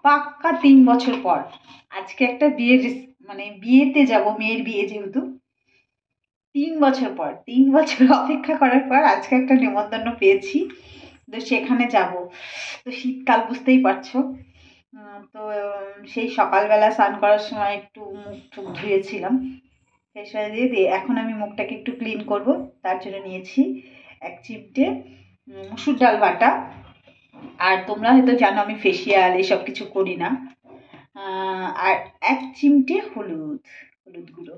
পাক্কা 3 বছর পর আজকে একটা মানে বিয়েতে যাব, মেয়ের বিয়ে যেহেতু। 3 বছর পর, 3 বছর অপেক্ষা করার পর আজকে একটা নেমন্তন্ন পেয়েছি, তো সেখানে যাব। তো শীতকাল বুঝতেই পারছো। তো সেই সকালবেলা স্নান করার সময় একটু মুখ টুক ধুয়েছিলাম, ফেস ওয়াশ দিয়ে দিয়ে এখন আমি মুখটাকে একটু ক্লিন করব। তার জন্য নিয়েছি 1 চিমটে মুসুর ডাল বাটা। আর তোমরা হয়তো জানো আমি ফেসিয়াল এসব কিছু করি না। আর 1 চিমটে হলুদ, হলুদ গুঁড়ো।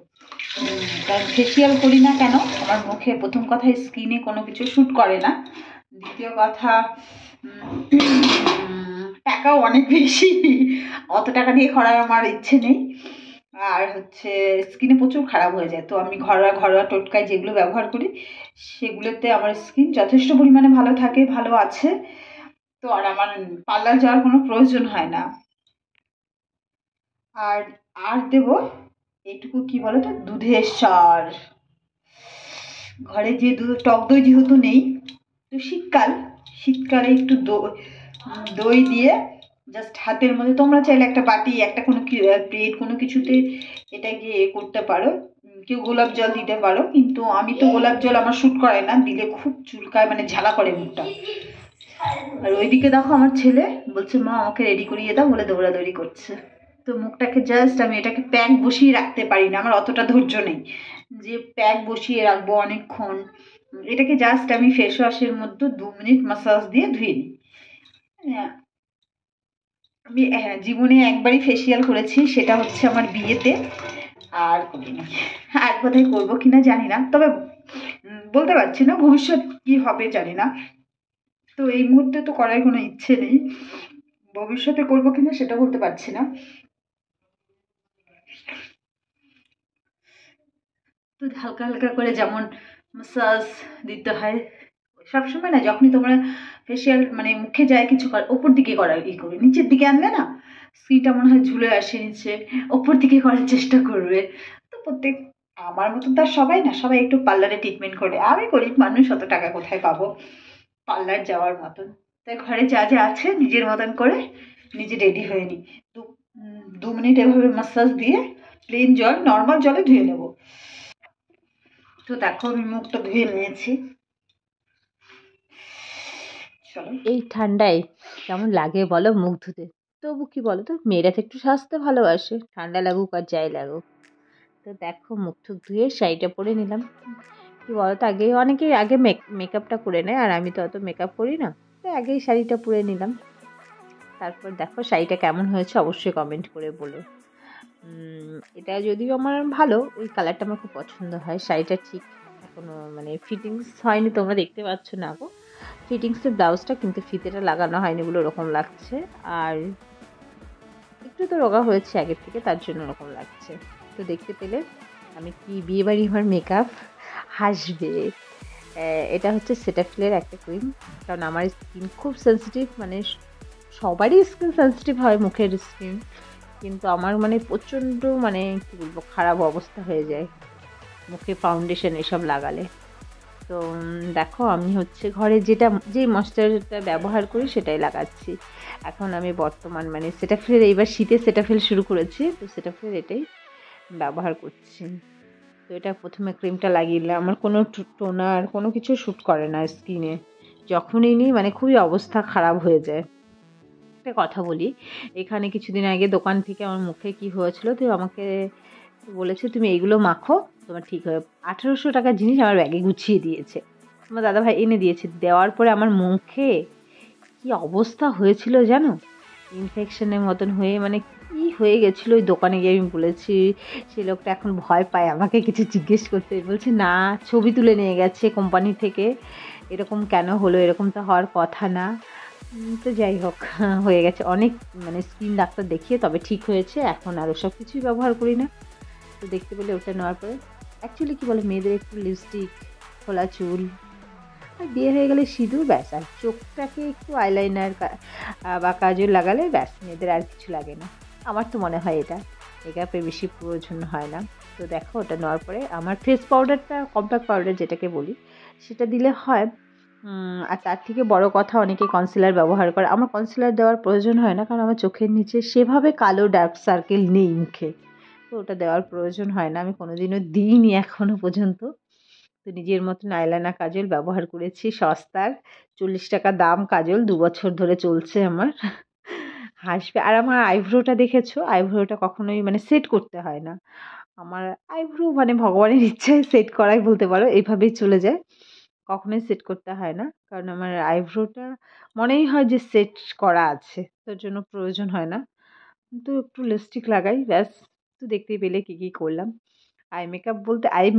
কারণ ফেসিয়াল করি না কেন, আমার মুখে প্রথম কথা স্কিনে কোনো কিছু শ্যুট করে না, দ্বিতীয় কথা টাকাও অনেক বেশি, অত টাকা দিয়ে করার আমার ইচ্ছে নেই। আর হচ্ছে স্কিনে প্রচুর খারাপ হয়ে যায়। তো আমি ঘরোয়া ঘরোয়া টোটকায় যেগুলো ব্যবহার করি সেগুলোতে আমার স্কিন যথেষ্ট পরিমাণে ভালো থাকে, ভালো আছে। তো আর আমার পার্লার যাওয়ার কোনো প্রয়োজন হয় না। আর আর দেব এইটুকু, কি বলতো, দুধের স্বর। ঘরে যে টক দই যেহেতু নেই, তো শীতকালে একটু দই দিয়ে জাস্ট হাতের মধ্যে, তোমরা চাইলে একটা বাটি, একটা কোনো প্লেট কোনো কিছুতে এটাকে করতে পারো। কেউ গোলাপ জল দিতে পারো, কিন্তু আমি তো গোলাপ জল আমার শ্যুট করে না, দিলে খুব চুলকায়, মানে ঝালা করে মুখটা। আর ওইদিকে দেখো আমার ছেলে বলছে মা আমাকে রেডি করিয়ে দাও, বলে দৌড়াদৌড়ি করছে। তো মুখটাকে জাস্ট আমি এটাকে প্যাক বসিয়ে রাখতে পারি না, আমার অতটা ধৈর্য নেই যে প্যাক বসিয়ে রাখবো অনেকক্ষণ। এটাকে জাস্ট আমি ফেস ওয়াশের মধ্যে 2 মিনিট মাসাজ দিয়ে ধুয়ে নিই। আমি জীবনে একবারই ফেসিয়াল করেছি, সেটা হচ্ছে আমার বিয়েতে। আর করিনি, আর কোথায় করবো কিনা জানি না, তবে বলতে পারছি না ভবিষ্যৎ কি হবে জানি না। তো এই মুহূর্তে তো করার কোনো ইচ্ছে নেই, ভবিষ্যতে করবো কিনা সেটা বলতে পারছি না। তো হালকা হালকা করে যেমন মাসাজ দিতে হয় সবসময় না, যখনই তোমরা ফেসিয়াল মানে মুখে যায় কিছু কর, ওপর দিকে করার করবে, নিচের দিকে আনলে না স্কিনটা মনে হয় ঝুলে আসে নিচে, ওপর দিকে করার চেষ্টা করবে। তো আমার মতো তার সবাই না, সবাই একটু পার্লারে ট্রিটমেন্ট করে, আমি গরিব মানুষ, অত টাকা কোথায় পাবো পার্লার যাওয়ার মতন। তাই ঘরে যা যা আছে নিজের মতন করে নিজে রেডি হয়ে নিই। 2 মিনিট এভাবে মাসাজ দিয়ে প্লেন জল, নর্মাল জলে ধুয়ে নেবো। তো দেখো আমি মুখটা ধুয়ে নিয়েছি, চলো। এই ঠান্ডায় কেমন লাগে বলো মুখ ধুতে? তবু কি বলো তো, মেয়েরা তো একটু স্বাস্থ্য ভালোবাসে, ঠান্ডা লাগুক আর যাই লাগুক। তো দেখো মুখ টুক ধুয়ে শাড়িটা পরে নিলাম। কি বলতো, অনেকেই আগে মেকআপটা করে নেয়, আর আমি তো অত মেকআপ করি না, তো আগেই শাড়িটা পরে নিলাম। তারপর দেখো শাড়িটা কেমন হয়েছে অবশ্যই কমেন্ট করে বলো। এটা যদিও আমার ভালো, ওই কালারটা আমার খুব পছন্দ হয়। শাড়িটা ঠিক এখনো মানে ফিটিংস হয়নি, তোমরা দেখতে পাচ্ছ না গো ফিটিংসের ব্লাউজটা, কিন্তু ফিতেটা লাগানো হয়নি বলে ওরকম লাগছে। আর একটু তো রোগা হয়েছে আগের থেকে, তার জন্য ওরকম লাগছে। তো দেখতে পেলে আমি কি বিয়েবাড়ি আমার মেকআপ হাসবে। এটা হচ্ছে সেটাফিলের একটা ক্রিম, কারণ আমার স্কিন খুব সেন্সিটিভ, মানে সবারই স্কিন সেন্সিটিভ হয়, মুখের স্কিন, কিন্তু আমার মানে প্রচণ্ড মানে কী বলবো খারাপ অবস্থা হয়ে যায় মুখে ফাউন্ডেশন এসব লাগালে। তো দেখো আমি হচ্ছে ঘরে যেই ময়েশ্চারাইজারটা ব্যবহার করি সেটাই লাগাচ্ছি এখন আমি বর্তমান, মানে সেটাফিলের, এইবার শীতে সেটাফিল শুরু করেছি, তো সেটাফিলের এটাই ব্যবহার করছি। তো এটা প্রথমে ক্রিমটা লাগিয়ে নিলাম, আমার কোনো টোনার কোনো কিছু শ্যুট করে না স্কিনে, যখনই নিই মানে খুবই অবস্থা খারাপ হয়ে যায়। একটা কথা বলি, এখানে কিছুদিন আগে দোকান থেকে আমার মুখে কি হয়েছিল, তো আমাকে বলেছে তুমি এইগুলো মাখো তোমার ঠিক হবে। 1800 টাকার জিনিস আমার ব্যাগে গুছিয়ে দিয়েছে, আমার দাদাভাই এনে দিয়েছে। দেওয়ার পরে আমার মুখে কি অবস্থা হয়েছিল জানো, ইনফেকশনের মতন হয়ে মানে কি হয়ে গেছিলো। ওই দোকানে গিয়ে আমি বলেছি, সেই লোকটা এখন ভয় পায় আমাকে কিছু জিজ্ঞেস করতে, বলছে না ছবি তুলে নিয়ে গেছে কোম্পানি থেকে, এরকম কেন হলো, এরকম তো হওয়ার কথা না। তো যাই হোক হয়ে গেছে অনেক, মানে স্কিন ডাক্তার দেখিয়ে তবে ঠিক হয়েছে, এখন আর ওসব কিছুই ব্যবহার করি না। তো দেখতে পেলে ওটা নেওয়ার পরে অ্যাকচুয়ালি কী বলে, মেয়েদের একটু লিপস্টিক, খোলা চুল, আর বিয়ে হয়ে গেলে সিঁদুর, ব্যাস, আর চোখটাকে একটু আইলাইনার বা কাজল লাগালে ব্যাস, মেয়েদের আর কিছু লাগে না। আমার তো মনে হয় এটা মেকআপের বেশি প্রয়োজন হয় না। তো দেখো ওটা নেওয়ার পরে আমার ফেস পাউডারটা, কম্প্যাক্ট পাউডার যেটাকে বলি, সেটা দিলে হয় আর তার থেকে বড় কথা, অনেকে কনসিলার ব্যবহার করে। আমার কনসিলার দেওয়ার প্রয়োজন হয় না, কারণ আমার চোখের নিচে সেভাবে কালো ডার্ক সার্কেল নেই মুখে, তো ওটা দেওয়ার প্রয়োজন হয় না। আমি কোনোদিনও দিইনি এখনো পর্যন্ত। তো নিজের মতন আইলাইনার কাজল ব্যবহার করেছি সস্তার, 40 টাকা দাম কাজল, 2 বছর ধরে চলছে আমার। হাসবে। আর আমার আইব্রোটা দেখেছো, আইব্রোটা কখনোই মানে সেট করতে হয় না। আমার আইব্রো মানে ভগবানের ইচ্ছায় সেট করাই বলতে পারো, এইভাবেই চলে যায়, কখনোই সেট করতে হয় না। কারণ আমার আইব্রোটা মনেই হয় যে সেট করা আছে, তার জন্য প্রয়োজন হয় না। কিন্তু একটু লিপস্টিক লাগাই ব্যাস। তো দেখতেই পেলে কী কী করলাম। আই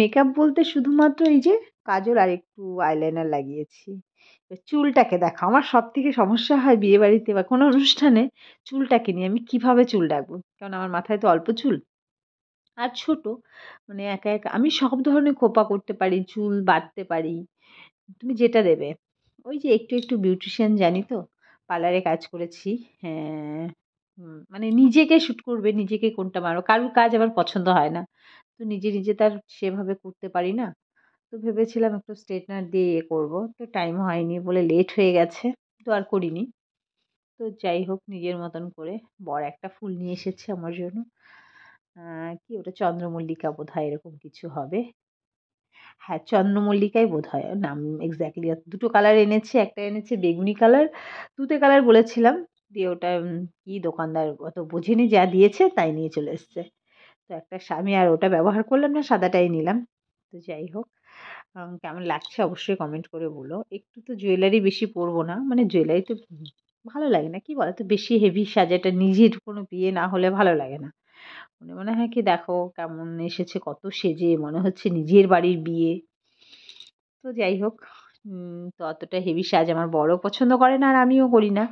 মেকআপ বলতে শুধুমাত্র এই যে কাজল আর একটু আইলাইনার লাগিয়েছি। এবার চুলটাকে দেখো, আমার সবথেকে সমস্যা হয় বিয়েবাড়িতে বা কোনো অনুষ্ঠানে চুলটাকে নিয়ে, আমি কিভাবে চুল রাখবো? কারণ আমার মাথায় তো অল্প চুল আর ছোট, মানে একা, একা আমি সব ধরনের খোঁপা করতে পারি, চুল বাঁধতে পারি, তুমি যেটা দেবে। ওই যে একটু, একটু বিউটিশিয়ান জানি তো, পার্লারে কাজ করেছি। হ্যাঁ, মানে নিজেকে শ্যুট করবে, নিজেকে কোনটা মারো, কারোর কাজ আমার পছন্দ হয় না। তো নিজে, নিজে তার সেভাবে করতে পারি না। তো ভেবেছিলাম একটু স্ট্রেটনার দিয়ে করবো। তো টাইম হয়নি বলে লেট হয়ে গেছে। তো আর করিনি। তো যাই হোক, নিজের মতন করে বর একটা ফুল নিয়ে এসেছে আমার জন্য। কি ওটা, চন্দ্রমল্লিকা বোধহয়, এরকম কিছু হবে। হ্যাঁ, চন্দ্রমল্লিকাই বোধহয় নাম এক্স্যাক্টলি। 2টো কালার এনেছে। একটা এনেছে বেগুনি কালার, তুতে কালার বলেছিলাম। দিয়ে ওটা কি দোকানদার অত বোঝেনি, যা দিয়েছে তাই নিয়ে চলে এসছে। তো একটা আমি আর ওটা ব্যবহার করলাম না, সাদাটাই নিলাম। তো যাই হোক, কেমন লাগছে অবশ্যই কমেন্ট করে বলো। একটু তো জুয়েলারি বেশি পরবো না, মানে জুয়েলারি তো ভালো লাগে না, কি বলো তো, বেশি হেভি সাজাটা নিজের কোনো বিয়ে না হলে ভালো লাগে না। মনে হয় কি দেখো কেমন এসেছে, কত সেজে, মনে হচ্ছে নিজের বাড়ির বিয়ে। তো যাই হোক, তো অতটা হেভি সাজ আমার বড়ও পছন্দ করে না, আর আমিও করি না।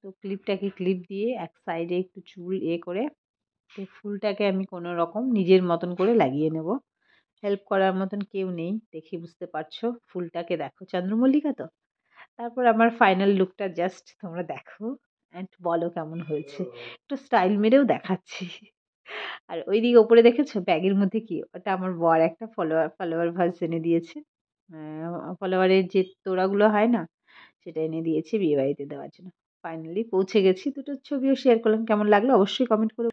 তো ক্লিপটাকে ক্লিপ দিয়ে এক সাইডে একটু চুল করে, তো ফুলটাকে আমি কোনো রকম নিজের মতন করে লাগিয়ে নেব। হেল্প করার মতন কেউ নেই, দেখে বুঝতে পারছো। ফুলটাকে দেখো, চন্দ্রমল্লিকা তো। তারপর আমার ফাইনাল লুকটা জাস্ট তোমরা দেখো অ্যান্ড বলো কেমন হয়েছে। একটু স্টাইল মেরেও দেখাচ্ছি। আর ওইদিকে ওপরে দেখেছো ব্যাগের মধ্যে কি, ওটা আমার বর একটা ফলোয়ার ভাস এনে দিয়েছে। ফলোয়ারের যে তোড়াগুলো হয় না, সেটা এনে দিয়েছে বিয়ে বাড়িতে দেওয়ার জন্য। ফাইনালি পৌঁছে গেছি, দুটো ছবিও শেয়ার করলাম। কেমন লাগলো অবশ্যই কমেন্ট করে